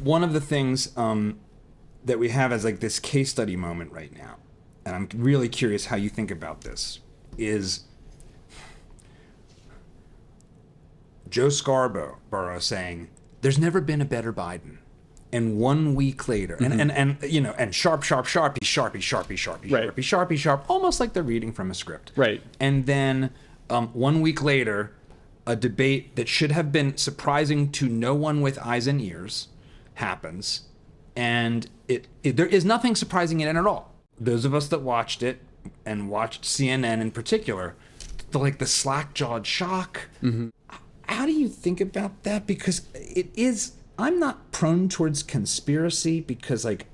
one of the things that we have as like this case study moment right now, and I'm really curious how you think about this, is Joe Scarborough saying, there's never been a better Biden. And 1 week later, and you know, and sharp, almost like they're reading from a script. Right. And then 1 week later, a debate that should have been surprising to no one with eyes and ears happens. And there is nothing surprising in it at all. Those of us that watched it, and watched CNN in particular, the slack-jawed shock. Mm-hmm. How do you think about that? Because I'm not prone towards conspiracy because, like,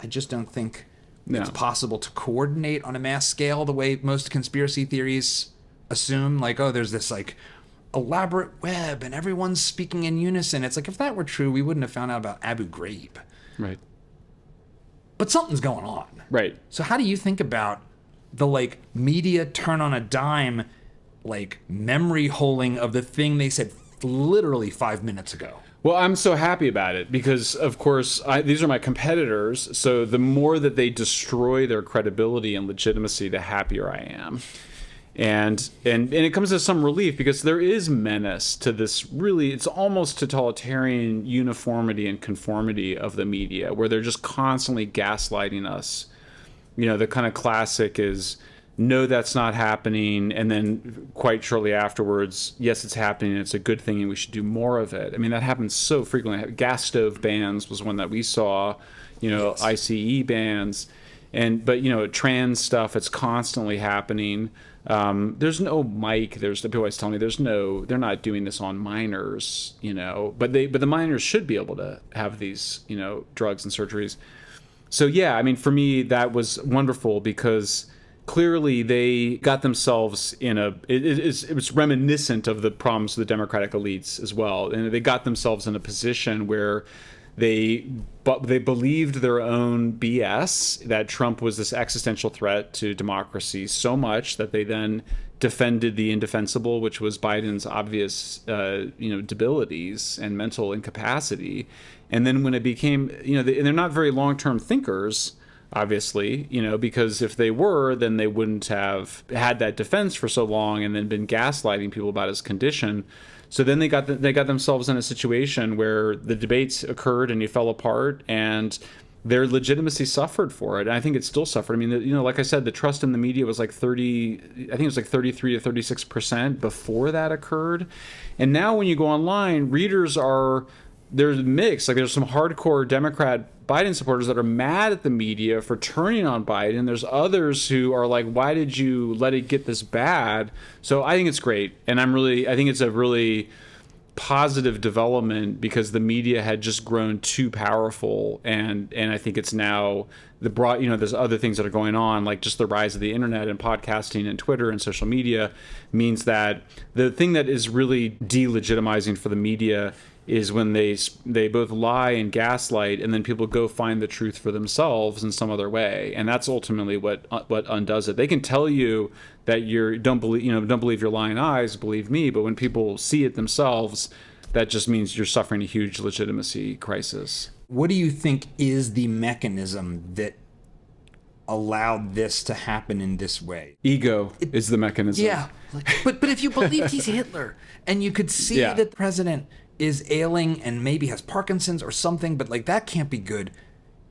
I just don't think it's possible to coordinate on a mass scale the way most conspiracy theories assume. Like, oh, there's this, like, elaborate web and everyone's speaking in unison. It's like, if that were true, we wouldn't have found out about Abu Ghraib. Right. But something's going on. Right. So how do you think about the, like, media turn on a dime, like, memory holing of the thing they said literally 5 minutes ago? Well, I'm so happy about it because, of course, these are my competitors. So the more that they destroy their credibility and legitimacy, the happier I am. And it comes as some relief because there is menace to this really, it's almost totalitarian uniformity and conformity of the media where they're just constantly gaslighting us. You know, the kind of classic is, no, that's not happening. And then quite shortly afterwards, yes, it's happening. It's a good thing and we should do more of it. I mean, that happens so frequently. Gas stove bans was one that we saw, you know, yes. ICE bans. But, you know, trans stuff, it's constantly happening. There's no mic. People always tell me they're not doing this on minors, you know, but the minors should be able to have these, you know, drugs and surgeries. So, yeah, I mean, for me, that was wonderful because clearly they got themselves in it was reminiscent of the problems of the Democratic elites as well. And they got themselves in a position where they believed their own BS, that Trump was this existential threat to democracy so much that they then defended the indefensible, which was Biden's obvious, debilities and mental incapacity. And then when it became, you know, they're not very long-term thinkers, obviously, you know, because if they were, then they wouldn't have had that defense for so long and then been gaslighting people about his condition. So then they got themselves in a situation where the debates occurred and he fell apart and their legitimacy suffered for it. And I think it still suffered. I mean, you know, like I said, the trust in the media was like 33 to 36% before that occurred. And now when you go online, there's mixed. Like there's some hardcore Democrat Biden supporters that are mad at the media for turning on Biden. There's others who are like, why did you let it get this bad? So I think it's great. And I think it's a really positive development because the media had just grown too powerful. And I think it's now there's other things that are going on, like just the rise of the internet and podcasting and Twitter and social media means that the thing that is really delegitimizing for the media is when they both lie and gaslight, and then people go find the truth for themselves in some other way, and that's ultimately what undoes it. They can tell you that don't believe your lying eyes, believe me, but when people see it themselves, that just means you're suffering a huge legitimacy crisis. What do you think is the mechanism that allowed this to happen in this way? Ego is the mechanism. Yeah, but if you believed he's Hitler, and you could see that the president is ailing and maybe has Parkinson's or something, but like that can't be good.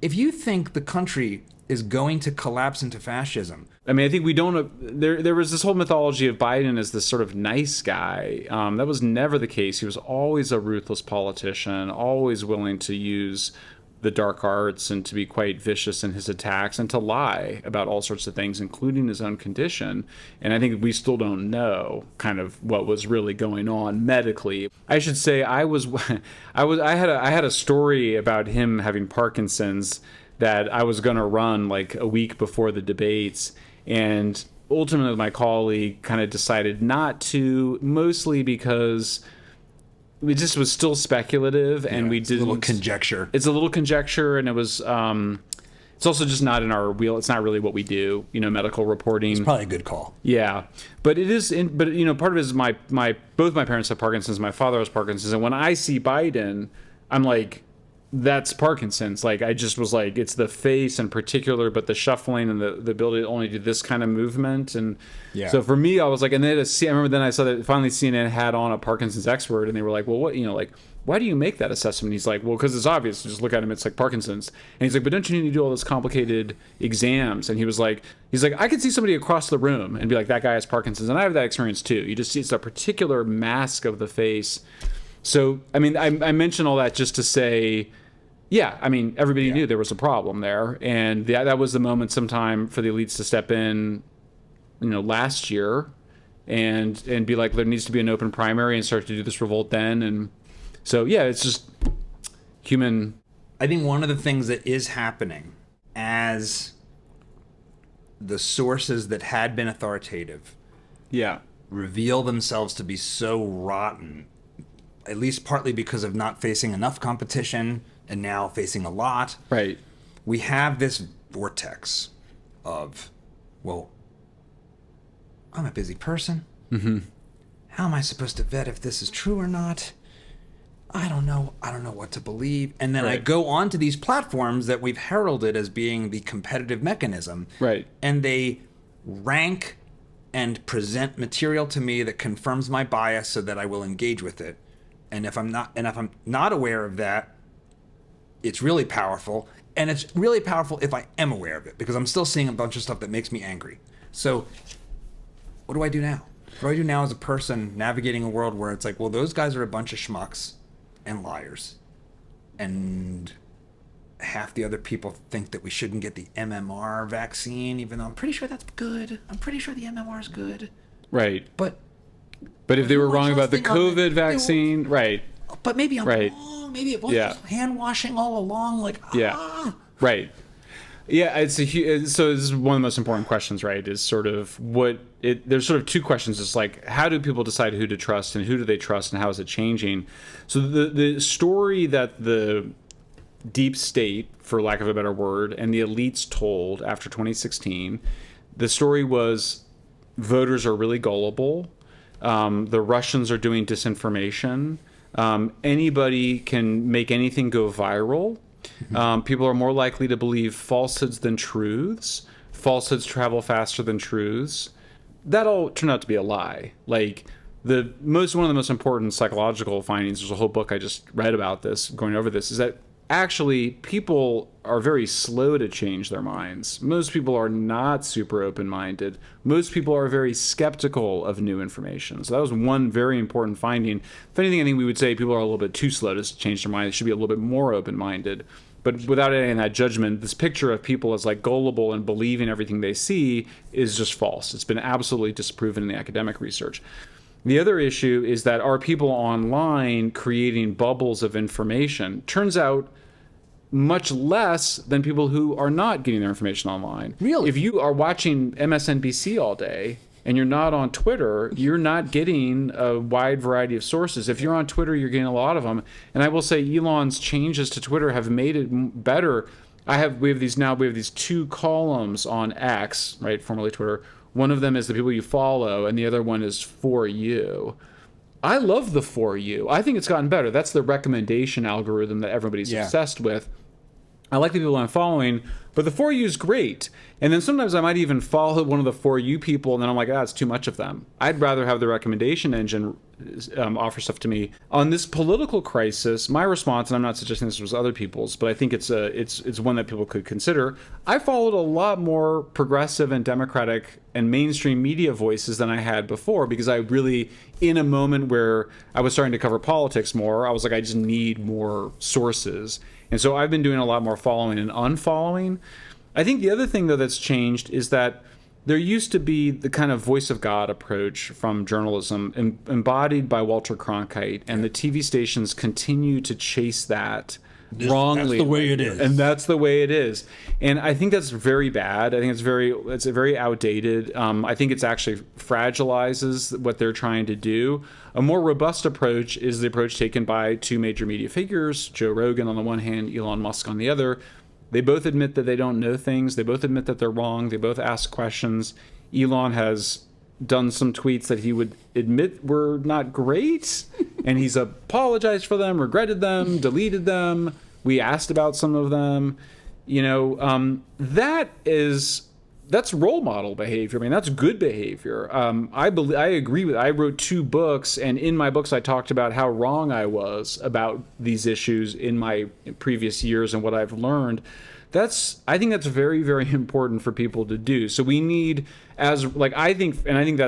If you think the country is going to collapse into fascism, I mean, I think we don't. There was this whole mythology of Biden as this sort of nice guy. That was never the case. He was always a ruthless politician, always willing to use the dark arts and to be quite vicious in his attacks and to lie about all sorts of things, including his own condition. And I think we still don't know kind of what was really going on medically. I should say I had a story about him having Parkinson's that I was going to run like a week before the debates, and ultimately my colleague kind of decided not to, mostly because it just was still speculative, and we didn't. It's a little conjecture. It's a little conjecture, and it was. It's also just not in our wheel. It's not really what we do. You know, medical reporting. It's probably a good call. Yeah, but it is. But you know, part of it is both my parents have Parkinson's. My father has Parkinson's, and when I see Biden, I'm like, that's Parkinson's. Like, I just was like, it's the face in particular, but the shuffling and the ability to only do this kind of movement. And so for me, I was like, and then I remember then I saw that finally CNN had on a Parkinson's expert, and they were like, well, what, like, why do you make that assessment? He's like, well, because it's obvious. Just look at him. It's like Parkinson's. And he's like, but don't you need to do all those complicated exams? And he's like, I could see somebody across the room and be like, that guy has Parkinson's. And I have that experience too. You just see it's a particular mask of the face. So, I mean, I mentioned all that just to say, yeah, I mean, everybody knew there was a problem there. And that was the moment sometime for the elites to step in, last year and be like, there needs to be an open primary, and start to do this revolt then. And so, yeah, it's just human. I think one of the things that is happening as the sources that had been authoritative reveal themselves to be so rotten, at least partly because of not facing enough competition and now facing a lot. Right. We have this vortex of, well, I'm a busy person. Mm-hmm. How am I supposed to vet if this is true or not? I don't know what to believe. And then I go onto these platforms that we've heralded as being the competitive mechanism. Right. And they rank and present material to me that confirms my bias so that I will engage with it. And if I'm not aware of that, it's really powerful. And it's really powerful if I am aware of it, because I'm still seeing a bunch of stuff that makes me angry. So what do I do now? What do I do now as a person navigating a world where it's like, well, those guys are a bunch of schmucks and liars, and half the other people think that we shouldn't get the MMR vaccine, even though I'm pretty sure that's good. I'm pretty sure the MMR is good. Right. But if they were wrong about the COVID vaccine, right. But maybe I'm wrong. Maybe it was just hand washing all along. Like, Right. Yeah, so this is one of the most important questions, right? Is sort of there's sort of two questions. It's like, how do people decide who to trust, and who do they trust, and how is it changing? So the story that the deep state, for lack of a better word, and the elites told after 2016, the story was voters are really gullible. The Russians are doing disinformation. Anybody can make anything go viral. People are more likely to believe falsehoods than truths. Falsehoods travel faster than truths. That all turned out to be a lie. Like, one of the most important psychological findings, there's a whole book I just read about this, going over this, is that actually people are very slow to change their minds. Most people are not super open-minded. Most people are very skeptical of new information. So that was one very important finding. If anything, I think we would say people are a little bit too slow to change their mind. They should be a little bit more open-minded. But without any of that judgment, this picture of people as like gullible and believing everything they see is just false. It's been absolutely disproven in the academic research. The other issue is that are people online creating bubbles of information? Turns out much less than people who are not getting their information online. Really? If you are watching MSNBC all day and you're not on Twitter, you're not getting a wide variety of sources. If you're on Twitter, you're getting a lot of them. And I will say Elon's changes to Twitter have made it better. We have these two columns on X, right, formerly Twitter. One of them is the people you follow, and the other one is for you. I love the for you. I think it's gotten better. That's the recommendation algorithm that everybody's obsessed with. I like the people I'm following, but the for you is great. And then sometimes I might even follow one of the for you people, and then I'm like, it's too much of them. I'd rather have the recommendation engine offer stuff to me. On this political crisis, my response, and I'm not suggesting this was other people's, but I think it's one that people could consider. I followed a lot more progressive and democratic and mainstream media voices than I had before, because I really, in a moment where I was starting to cover politics more, I was like, I just need more sources. And so I've been doing a lot more following and unfollowing. I think the other thing, though, that's changed is that there used to be the kind of voice of God approach from journalism embodied by Walter Cronkite, and the TV stations continue to chase that wrongly. That's the way it is. And that's the way it is. And I think that's very bad. I think it's very outdated. I think it's actually fragilizes what they're trying to do. A more robust approach is the approach taken by two major media figures, Joe Rogan on the one hand, Elon Musk on the other. They both admit that they don't know things. They both admit that they're wrong. They both ask questions. Elon has done some tweets that he would admit were not great, and he's apologized for them, regretted them, deleted them. We asked about some of them. That's role model behavior. I mean, that's good behavior. I agree with. I wrote 2 books, and in my books, I talked about how wrong I was about these issues in my previous years and what I've learned. I think that's very, very important for people to do. So we need, I think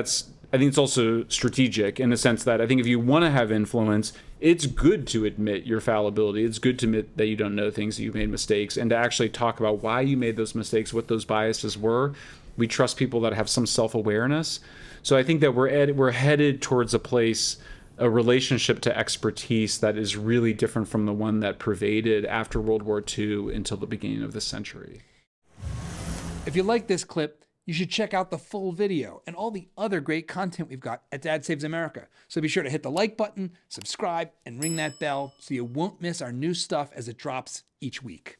it's also strategic in the sense that I think if you want to have influence, it's good to admit your fallibility. It's good to admit that you don't know things, that you've made mistakes, and to actually talk about why you made those mistakes, what those biases were. We trust people that have some self-awareness. So I think that we're headed towards a relationship to expertise that is really different from the one that pervaded after World War II until the beginning of this century. If you like this clip, you should check out the full video and all the other great content we've got at Dad Saves America. So be sure to hit the like button, subscribe, and ring that bell so you won't miss our new stuff as it drops each week.